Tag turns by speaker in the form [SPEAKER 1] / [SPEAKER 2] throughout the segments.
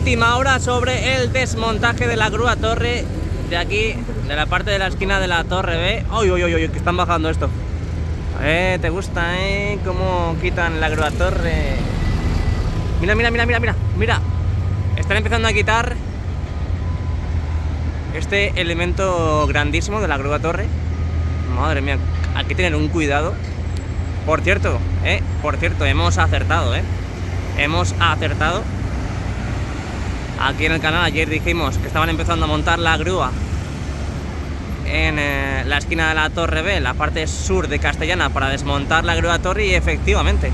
[SPEAKER 1] última hora sobre el desmontaje de la grúa torre de aquí, de la parte de la esquina de la torre B. ¡Uy, uy, uy, uy! Que están bajando esto. ¿Te gusta, cómo quitan la grúa torre? Mira, mira, mira, mira, mira, mira. Están empezando a quitar este elemento grandísimo de la grúa torre. Madre mía, hay que tener un cuidado. Por cierto, hemos acertado, hemos acertado. Aquí en el canal ayer dijimos que estaban empezando a montar la grúa en la esquina de la torre B, la parte sur de Castellana, para desmontar la grúa torre, y efectivamente,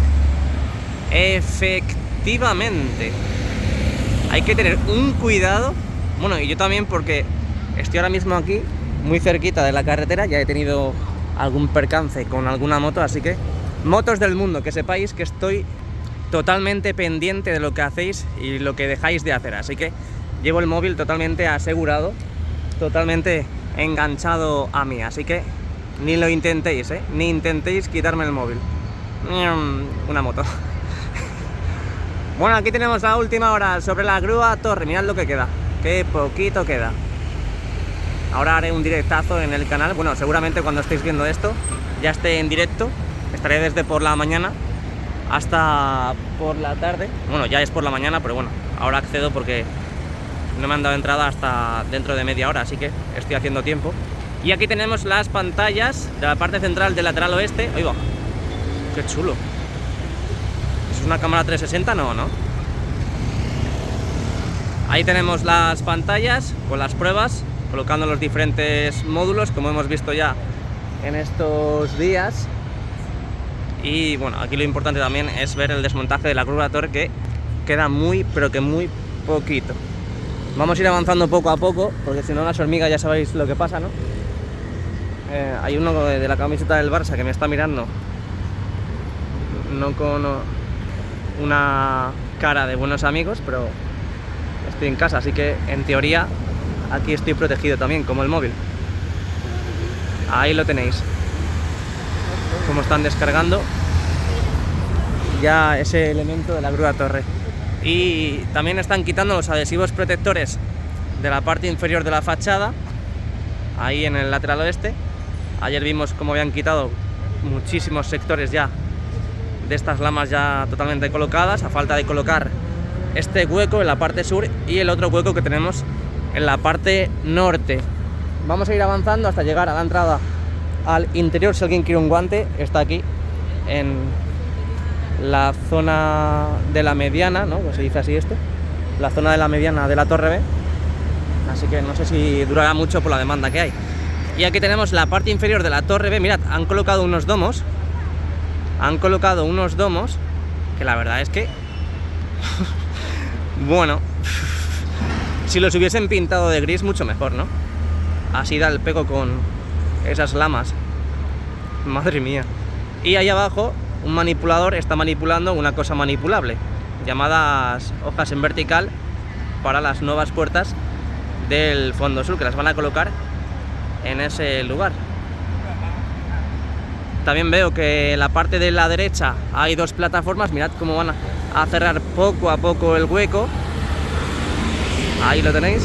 [SPEAKER 1] hay que tener un cuidado. Bueno, y yo también, porque estoy ahora mismo aquí muy cerquita de la carretera, ya he tenido algún percance con alguna moto, así que motos del mundo, que sepáis que estoy totalmente pendiente de lo que hacéis y lo que dejáis de hacer, así que llevo el móvil totalmente asegurado, totalmente enganchado a mí, así que ni lo intentéis, ni intentéis quitarme el móvil. Una moto. Bueno, aquí tenemos la última hora sobre la grúa torre. Mirad lo que queda, qué poquito queda. Ahora haré un directazo en el canal. Bueno, seguramente cuando estéis viendo esto ya esté en directo. Estaré desde por la mañana hasta por la tarde. Bueno, ya es por la mañana, pero bueno, ahora accedo porque no me han dado entrada hasta dentro de media hora, así que estoy haciendo tiempo. Y aquí tenemos las pantallas de la parte central del lateral oeste. ¡Ahí va! ¡Qué chulo! ¿Es una cámara 360? No, ¿no? Ahí tenemos las pantallas con las pruebas, colocando los diferentes módulos, como hemos visto ya en estos días. Y bueno, aquí lo importante también es ver el desmontaje de la grúa torre, que queda muy, pero que muy poquito. Vamos a ir avanzando poco a poco, porque si no las hormigas ya sabéis lo que pasa, ¿no? Hay uno de la camiseta del Barça que me está mirando, no con una cara de buenos amigos, pero estoy en casa, así que en teoría aquí estoy protegido también, como el móvil. Ahí lo tenéis, como están descargando ya ese elemento de la grúa torre. Y también están quitando los adhesivos protectores de la parte inferior de la fachada, ahí en el lateral oeste. Ayer vimos cómo habían quitado muchísimos sectores ya de estas lamas ya totalmente colocadas, a falta de colocar este hueco en la parte sur y el otro hueco que tenemos en la parte norte. Vamos a ir avanzando hasta llegar a la entrada al interior. Si alguien quiere un guante, está aquí en la zona de la mediana, ¿no? Pues se dice así esto, la zona de la mediana de la torre B, así que no sé si durará mucho por la demanda que hay. Y aquí tenemos la parte inferior de la torre B. Mirad, han colocado unos domos que la verdad es que bueno, si los hubiesen pintado de gris mucho mejor, ¿no? Así da el pego con esas lamas, madre mía. Y ahí abajo un manipulador está manipulando una cosa manipulable, llamadas hojas en vertical, para las nuevas puertas del fondo sur, que las van a colocar en ese lugar. También veo que en la parte de la derecha hay dos plataformas. Mirad cómo van a cerrar poco a poco el hueco. Ahí lo tenéis,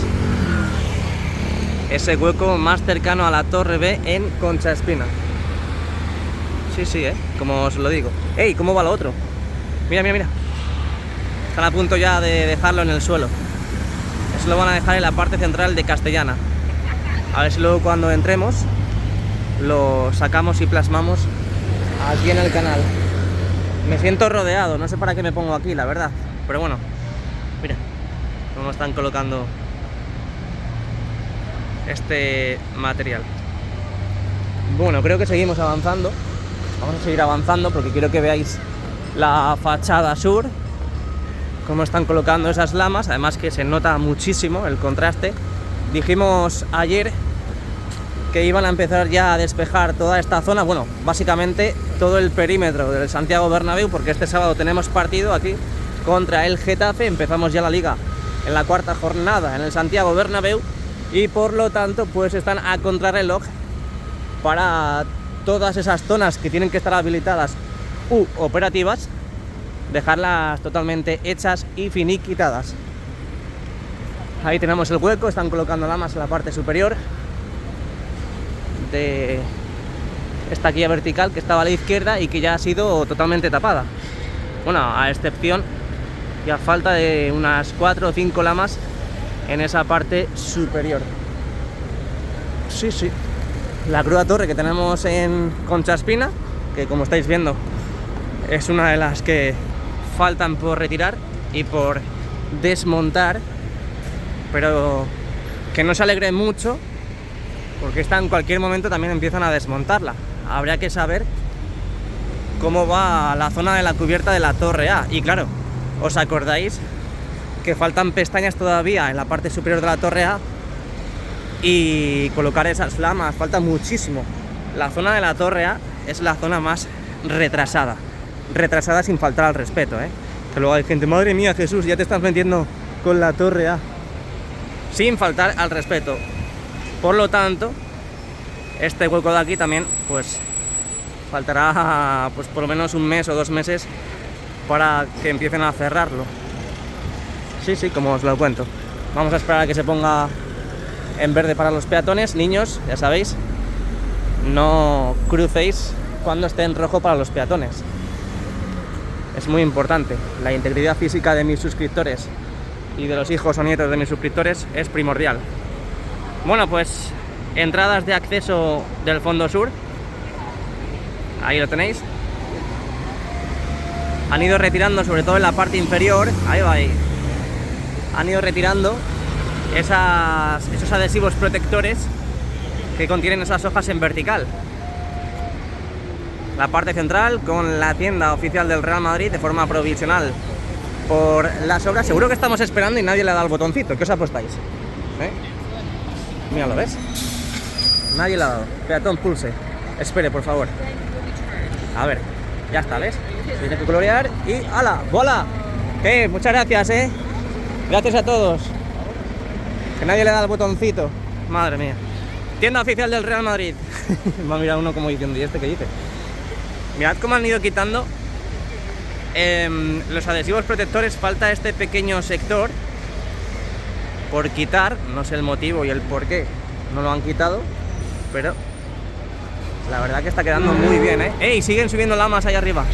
[SPEAKER 1] ese hueco más cercano a la torre B en Concha Espina. Sí, como os lo digo. ¡Ey! ¿Cómo va lo otro? Mira, mira, mira. Están a punto ya de dejarlo en el suelo. Eso lo van a dejar en la parte central de Castellana. A ver si luego cuando entremos lo sacamos y plasmamos aquí en el canal. Me siento rodeado, no sé para qué me pongo aquí, la verdad. Pero bueno, mira cómo están colocando este material. Bueno, creo que seguimos avanzando. Vamos a seguir avanzando porque quiero que veáis la fachada sur, cómo están colocando esas lamas. Además que se nota muchísimo el contraste. Dijimos ayer que iban a empezar ya a despejar toda esta zona, bueno, básicamente todo el perímetro del Santiago Bernabéu, porque este sábado tenemos partido aquí contra el Getafe. Empezamos ya la liga en la cuarta jornada en el Santiago Bernabéu y por lo tanto pues están a contrarreloj para todas esas zonas que tienen que estar habilitadas u operativas, dejarlas totalmente hechas y finiquitadas. Ahí tenemos el hueco, están colocando lamas en la parte superior de esta quilla vertical que estaba a la izquierda y que ya ha sido totalmente tapada. Bueno, a excepción y a falta de unas 4 o 5 lamas en esa parte superior. Sí, sí. La grúa torre que tenemos en Concha Espina, que como estáis viendo es una de las que faltan por retirar y por desmontar, pero que no se alegre mucho porque esta en cualquier momento también empiezan a desmontarla. Habría que saber cómo va la zona de la cubierta de la torre A. Y claro, ¿os acordáis que faltan pestañas todavía en la parte superior de la torre A? Y colocar esas lamas, falta muchísimo. La zona de la torre A es la zona más retrasada. Retrasada sin faltar al respeto, ¿eh? Que luego hay gente, madre mía, Jesús, ya te estás metiendo con la torre A. Sin faltar al respeto. Por lo tanto, este hueco de aquí también, pues, faltará pues por lo menos un mes o 2 meses para que empiecen a cerrarlo. Sí, sí, como os lo cuento. Vamos a esperar a que se ponga en verde para los peatones. Niños, ya sabéis, no crucéis cuando esté en rojo para los peatones. Es muy importante. La integridad física de mis suscriptores y de los hijos o nietos de mis suscriptores es primordial. Bueno, pues entradas de acceso del fondo sur. Ahí lo tenéis. Han ido retirando, sobre todo en la parte inferior. Ahí va, ahí. Han ido retirando esos adhesivos protectores que contienen esas hojas en vertical. La parte central con la tienda oficial del Real Madrid de forma provisional por las obras. Seguro que estamos esperando y nadie le ha dado el botoncito. ¿Qué os apostáis? Mira, ¿lo ves? Nadie le ha dado. Peatón, pulse. Espere, por favor. A ver, ya está, ¿ves? Tiene que colorear y ¡hala! ¡Bola! Muchas gracias, Gracias a todos. Que nadie le da el botoncito. Madre mía. Tienda oficial del Real Madrid. Me ha mirado uno como diciendo, ¿y este qué dice? Mirad cómo han ido quitando los adhesivos protectores. Falta este pequeño sector por quitar. No sé el motivo y el por qué no lo han quitado, pero la verdad que está quedando muy bien, ¡Ey! Siguen subiendo lamas ahí arriba.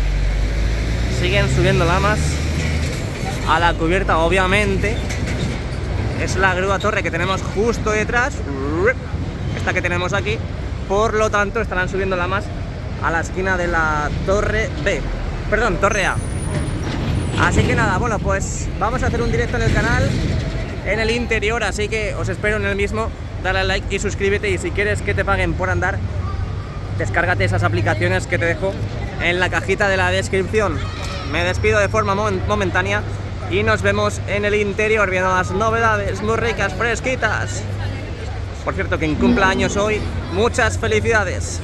[SPEAKER 1] Siguen subiendo lamas a la cubierta, obviamente. Es la grúa torre que tenemos justo detrás, esta que tenemos aquí. Por lo tanto, estarán subiendo lamas a la esquina de la torre B. Perdón, torre A. Así que nada, bueno, pues vamos a hacer un directo en el canal en el interior, así que os espero en el mismo. Dale al like y suscríbete, y si quieres que te paguen por andar, descárgate esas aplicaciones que te dejo en la cajita de la descripción. Me despido de forma momentánea y nos vemos en el interior viendo las novedades muy ricas, fresquitas. Por cierto, quien cumpla años hoy, muchas felicidades.